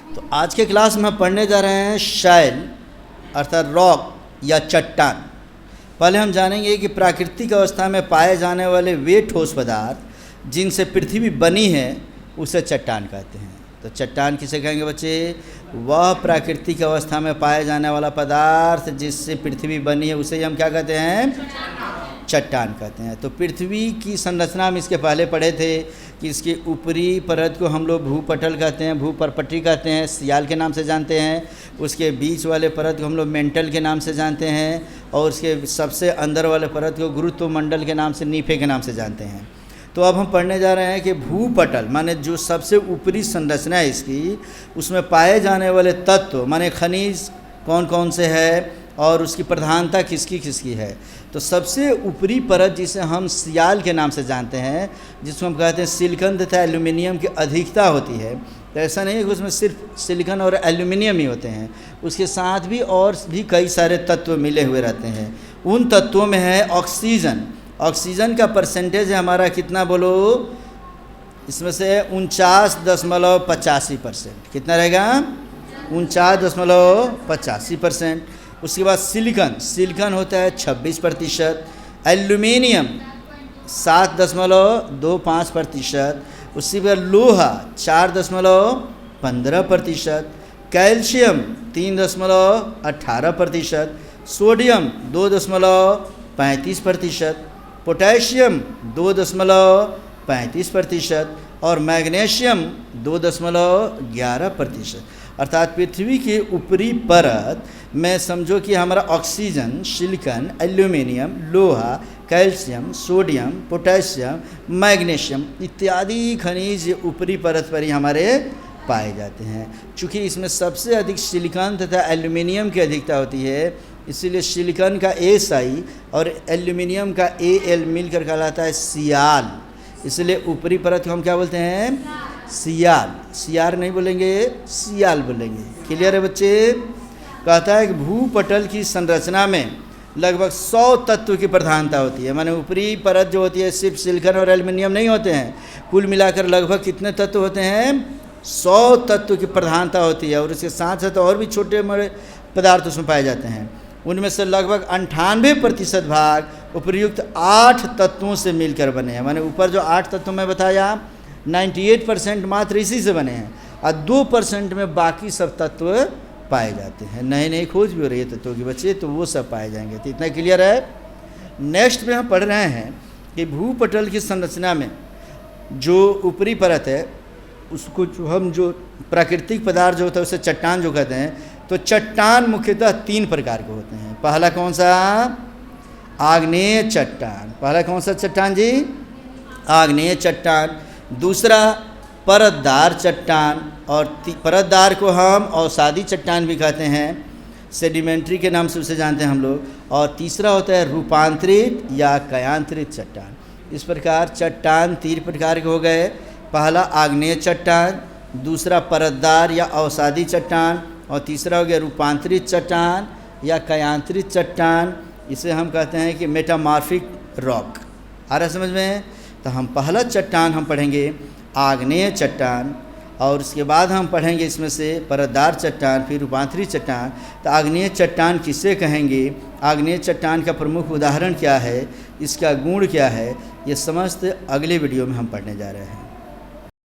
तो आज के क्लास में हम पढ़ने जा रहे हैं शैल अर्थात रॉक या चट्टान। पहले हम जानेंगे कि प्राकृतिक अवस्था में पाए जाने वाले वे ठोस पदार्थ जिनसे पृथ्वी बनी है उसे चट्टान कहते हैं। तो चट्टान किसे कहेंगे बच्चे? वह प्राकृतिक अवस्था में पाए जाने वाला पदार्थ जिससे पृथ्वी बनी है उसे हम क्या कहते हैं? चट्टान कहते हैं। तो पृथ्वी की संरचना में इसके पहले पढ़े थे कि इसकी ऊपरी परत को हम लोग भूपटल कहते हैं, भूपरपट्टी कहते हैं, सियाल के नाम से जानते हैं। उसके बीच वाले परत को हम लोग मेंटल के नाम से जानते हैं और उसके सबसे अंदर वाले परत को गुरुत्वमंडल के नाम से, नीफे के नाम से जानते हैं। तो अब हम पढ़ने जा रहे हैं कि भूपटल माने जो सबसे ऊपरी संरचना है इसकी, उसमें पाए जाने वाले तत्व माने खनिज कौन कौन से है और उसकी प्रधानता किसकी किसकी है। तो सबसे ऊपरी परत जिसे हम सियाल के नाम से जानते हैं, जिसको हम कहते हैं सिलिकॉन तथा एल्यूमिनियम की अधिकता होती है। तो ऐसा नहीं है कि उसमें सिर्फ सिलिकॉन और एल्यूमिनियम ही होते हैं, उसके साथ भी और भी कई सारे तत्व मिले हुए रहते हैं। उन तत्वों में है ऑक्सीजन। ऑक्सीजन का परसेंटेज है हमारा कितना बोलो? इसमें से 49.85%। कितना रहेगा? 49.85%। उसके बाद सिलिकॉन होता है 26%, एल्यूमिनियम 7.25%, उसके बाद लोहा 4.15%, कैल्शियम 3.18%, सोडियम 2.35%, पोटेशियम 2.35% और मैग्नीशियम 2.11%। अर्थात पृथ्वी की ऊपरी परत में समझो कि हमारा ऑक्सीजन, सिलिकॉन, एल्यूमिनियम, लोहा, कैल्शियम, सोडियम, पोटेशियम, मैग्नीशियम इत्यादि खनिज ऊपरी परत पर ही हमारे पाए जाते हैं। चूँकि इसमें सबसे अधिक सिलिकॉन तथा एल्यूमिनियम की अधिकता होती है, इसीलिए सिलिकॉन का SI और एल्यूमिनियम का Al मिलकर कहलाता है सियाल। इसलिए ऊपरी परत को हम क्या बोलते हैं? सियाल। सियार नहीं बोलेंगे, सियाल बोलेंगे। क्लियर है बच्चे? कहता है कि भूपटल की संरचना में लगभग 100 तत्व की प्रधानता होती है। माने ऊपरी परत जो होती है सिर्फ सिलिकॉन और एल्यूमिनियम नहीं होते हैं, कुल मिलाकर लगभग कितने तत्व होते हैं? 100 तत्व की प्रधानता होती है और इसके साथ साथ और भी छोटे बड़े पदार्थ उसमें पाए जाते हैं। उनमें से लगभग 98% भाग उपर्युक्त 8 तत्वों से मिलकर बने हैं। माने ऊपर जो 8 तत्व मैं बताया 98% मात्र इसी से बने हैं और 2% में बाकी सब तत्व पाए जाते हैं। नई नई खोज भी हो रही है तत्वों की बच्चे, तो वो सब पाए जाएंगे। तो इतना क्लियर है। नेक्स्ट में हम पढ़ रहे हैं कि भूपटल की संरचना में जो ऊपरी परत है उसको जो प्राकृतिक पदार्थ जो होता है उसे चट्टान जो कहते हैं। तो चट्टान मुख्यतः 3 प्रकार के होते हैं। पहला कौन सा? आग्नेय चट्टान। पहला कौन सा चट्टान जी? आग्नेय चट्टान। दूसरा परतदार चट्टान और परतदार को हम अवसादी चट्टान भी कहते हैं, सेडिमेंट्री के नाम से उसे जानते हैं हम लोग। और तीसरा होता है रूपांतरित या कयांतरित चट्टान। इस प्रकार चट्टान 3 प्रकार के हो गए। पहला आग्नेय चट्टान, दूसरा परतदार या अवसादी चट्टान और तीसरा हो गया रूपांतरित चट्टान या कयांतरित चट्टान। इसे हम कहते हैं कि मेटामॉर्फिक रॉक। आ रहा समझ में? तो हम पहला चट्टान हम पढ़ेंगे आग्नेय चट्टान और उसके बाद हम पढ़ेंगे इसमें से परतदार चट्टान, फिर रूपांतरित चट्टान। तो आग्नेय चट्टान किसे कहेंगे, आग्नेय चट्टान का प्रमुख उदाहरण क्या है, इसका गुण क्या है, ये समस्त अगले वीडियो में हम पढ़ने जा रहे हैं।